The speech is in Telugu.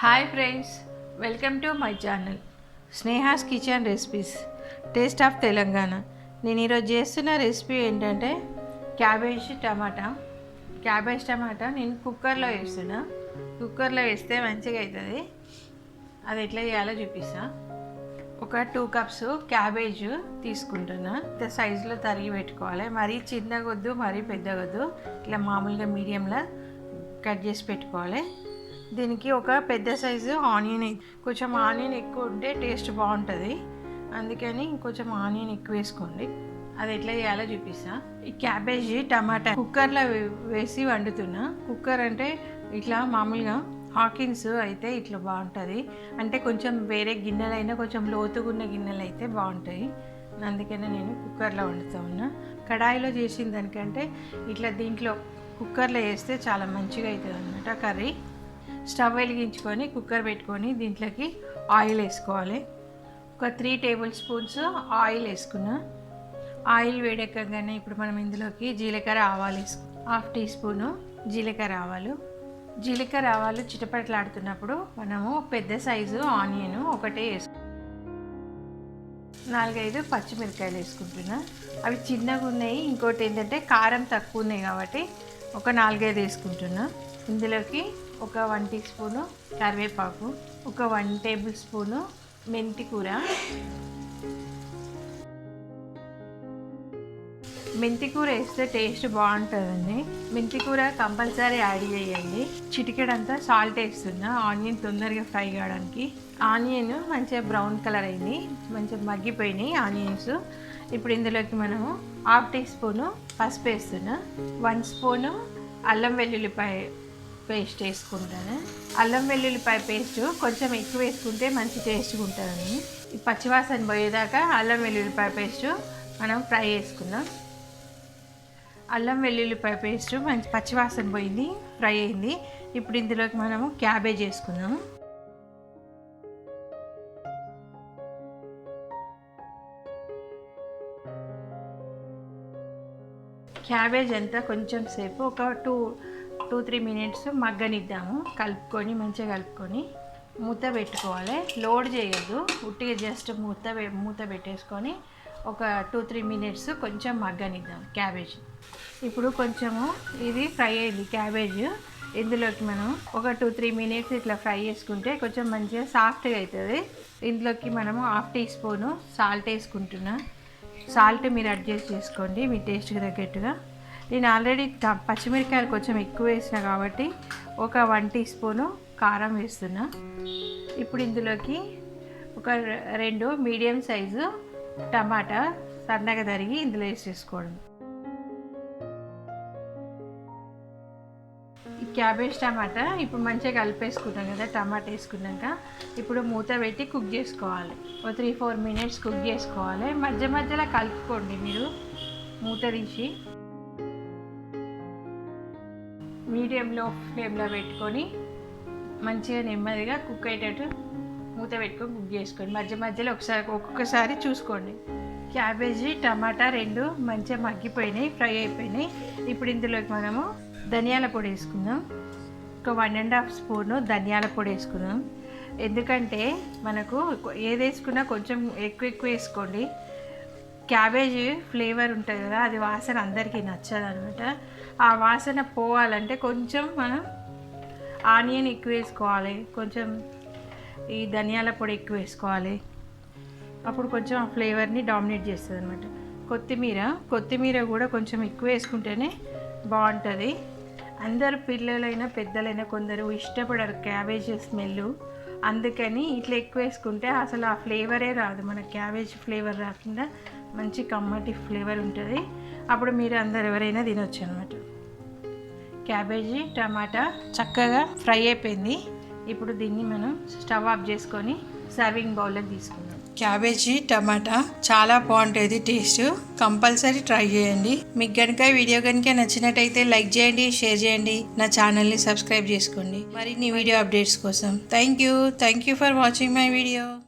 Hi friends, welcome to my channel Sneha's kitchen recipes taste of Telangana. నేను ఈరోజు చేస్తున్న రెసిపీ ఏంటంటే క్యాబేజ్ టమాటా నేను కుక్కర్లో వేస్తున్నా. కుక్కర్లో వేస్తే మంచిగా అవుతుంది. అది ఎట్లా చేయాలో చూపిస్తా. ఒక 2 కప్స్ క్యాబేజ్ తీసుకుంటున్నా. ఇంత సైజులో తరిగి పెట్టుకోవాలి. మరీ చిన్నగొద్దు, మరీ పెద్దగొద్దు, ఇట్లా మామూలుగా మీడియంలో కట్ చేసి పెట్టుకోవాలి. దీనికి ఒక పెద్ద సైజు ఆనియన్, కొంచెం ఆనియన్ ఎక్కువ ఉంటే టేస్ట్ బాగుంటుంది, అందుకని కొంచెం ఆనియన్ ఎక్కువ వేసుకోండి. అది ఎట్లా చేయాలో చూపిస్తా. ఈ క్యాబేజీ టమాటా కుక్కర్లో వేసి వండుతున్నా. కుక్కర్ అంటే ఇట్లా మామూలుగా హాకిన్స్ అయితే ఇట్లా బాగుంటుంది, అంటే కొంచెం వేరే గిన్నెలైనా కొంచెం లోతుగున్న గిన్నెలు అయితే బాగుంటాయి, అందుకనే నేను కుక్కర్లో వండుతూ ఉన్నా. కడాయిలో చేసిన దానికంటే ఇట్లా దీంట్లో కుక్కర్లో వేస్తే చాలా మంచిగా అవుతుంది అన్నమాట కర్రీ. స్టవ్ వెలిగించుకొని కుక్కర్ పెట్టుకొని దీంట్లోకి ఆయిల్ వేసుకోవాలి. ఒక 3 టేబుల్ స్పూన్స్ ఆయిల్ వేసుకున్నా. ఆయిల్ వేడెక్కగానే ఇప్పుడు మనం ఇందులోకి జీలకర్ర ఆవాలు హాఫ్ టీ స్పూను జీలకర్ర ఆవాలు చిటపట్లాడుతున్నప్పుడు మనము పెద్ద సైజు ఆనియన్ ఒకటే 4-5 పచ్చిమిరకాయలు వేసుకుంటున్నా. అవి చిన్నగా ఉన్నాయి. ఇంకోటి ఏంటంటే కారం తక్కువ ఉన్నాయి కాబట్టి ఒక 4-5 వేసుకుంటున్నా. ఇందులోకి ఒక 1 టీ స్పూను కరివేపాకు, ఒక 1 టేబుల్ స్పూను మెంతి కూర. మెంతి కూర వేస్తే టేస్ట్ బాగుంటుందండి. మెంతి కూర కంపల్సరీ యాడ్ చేయండి. చిటికెడంతా సాల్ట్ వేస్తున్నా ఆనియన్ తొందరగా ఫ్రై కావడానికి. ఆనియన్ మంచిగా బ్రౌన్ కలర్ అయింది, మంచిగా మగ్గిపోయినాయి ఆనియన్స్. ఇప్పుడు ఇందులోకి మనము హాఫ్ టీ స్పూను పసుపు వేస్తున్నా. 1 స్పూను అల్లం వెల్లుల్లిపాయ పేస్ట్ వేసుకుంటాను. అల్లం వెల్లుల్లిపాయ పేస్ట్ కొంచెం ఎక్కువ వేసుకుంటే మంచి టేస్ట్గా ఉంటుందని. ఈ పచ్చివాసన పోయేదాకా అల్లం వెల్లుల్లిపాయ పేస్ట్ మనం ఫ్రై చేసుకుందాం. అల్లం వెల్లుల్లిపాయ పేస్ట్ మంచి పచ్చివాసన పోయింది, ఫ్రై అయింది. ఇప్పుడు ఇందులోకి మనము క్యాబేజ్ వేసుకుందాం. క్యాబేజ్ అంతా కొంచెం సేపు ఒక 2-3 మినిట్స్ మగ్గనిద్దాము. మంచిగా కలుపుకొని మూత పెట్టుకోవాలి. లోడ్ చేయొద్దు, ఉట్టిగా జస్ట్ మూత పెట్టేసుకొని ఒక 2-3 మినిట్స్ కొంచెం మగ్గనిద్దాం క్యాబేజ్. ఇప్పుడు కొంచెము ఇది ఫ్రై అయింది క్యాబేజ్. ఇందులోకి మనం ఒక 2-3 మినిట్స్ ఇట్లా ఫ్రై చేసుకుంటే కొంచెం మంచిగా సాఫ్ట్గా అవుతుంది. ఇందులోకి మనము హాఫ్ టీ స్పూను సాల్ట్ వేసుకుంటున్నా. సాల్ట్ మీరు అడ్జస్ట్ చేసుకోండి మీ టేస్ట్కి తగ్గట్టుగా. నేను ఆల్రెడీ పచ్చిమిరకాయలు కొంచెం ఎక్కువ వేసిన కాబట్టి ఒక 1 టీ స్పూను కారం వేస్తున్నా. ఇప్పుడు ఇందులోకి ఒక 2 మీడియం సైజు టమాటా సన్నగా తరిగి ఇందులో వేసేసుకోవడం. ఈ క్యాబేజ్ టమాటా ఇప్పుడు మంచిగా కలిపేసుకున్నాం కదా. టమాటా వేసుకున్నాక ఇప్పుడు మూత పెట్టి కుక్ చేసుకోవాలి. ఒక 3-4 మినిట్స్ కుక్ చేసుకోవాలి. మధ్యలో కలుపుకోండి మీరు మూత తీసి. మీడియంలో ఫ్లేమ్లో పెట్టుకొని మంచిగా నెమ్మదిగా కుక్ అయ్యేటట్టు మూత పెట్టుకొని కుక్ చేసుకోండి. మధ్యలో ఒక్కొక్కసారి చూసుకోండి. క్యాబేజీ టమాటా 2 మంచిగా మగ్గిపోయినాయి, ఫ్రై అయిపోయినాయి. ఇప్పుడు ఇందులోకి మనము ధనియాల పొడి వేసుకుందాం. ఒక 1.5 స్పూను ధనియాల పొడి వేసుకుందాం. ఎందుకంటే మనకు ఏది వేసుకున్నా కొంచెం ఎక్కువ వేసుకోండి. క్యాబేజీ ఫ్లేవర్ ఉంటుంది కదా, అది వాసన అందరికీ నచ్చదు అనమాట. ఆ వాసన పోవాలంటే కొంచెం మనం ఆనియన్ ఎక్కువ వేసుకోవాలి, కొంచెం ఈ ధనియాల పొడి ఎక్కువ వేసుకోవాలి. అప్పుడు కొంచెం ఆ ఫ్లేవర్ని డామినేట్ చేస్తుంది అనమాట. కొత్తిమీర కూడా కొంచెం ఎక్కువ వేసుకుంటేనే బాగుంటుంది. అందరు పిల్లలైనా పెద్దలైనా కొందరు ఇష్టపడరు క్యాబేజ్ స్మెల్, అందుకని ఇట్లా ఎక్కువ వేసుకుంటే అసలు ఆ ఫ్లేవరే రాదు. మన క్యాబేజ్ ఫ్లేవర్ రాకుండా మంచి కమ్మటి ఫ్లేవర్ ఉంటుంది. అప్పుడు మీరు అందరు ఎవరైనా తినొచ్చు అనమాట. క్యాబేజీ టమాటా చక్కగా ఫ్రై అయిపోయింది. ఇప్పుడు దీన్ని మనం స్టవ్ ఆఫ్ చేసుకొని సర్వింగ్ బౌల్లోకి తీసుకుందాం. క్యాబేజీ టమాటా చాలా బాగుంటుంది టేస్ట్, కంపల్సరీ ట్రై చేయండి. మీకు కనుక వీడియో కనుక నచ్చినట్టయితే లైక్ చేయండి, షేర్ చేయండి, నా ఛానల్ని సబ్స్క్రైబ్ చేసుకోండి మరిన్ని వీడియో అప్డేట్స్ కోసం. Thank you for watching my video.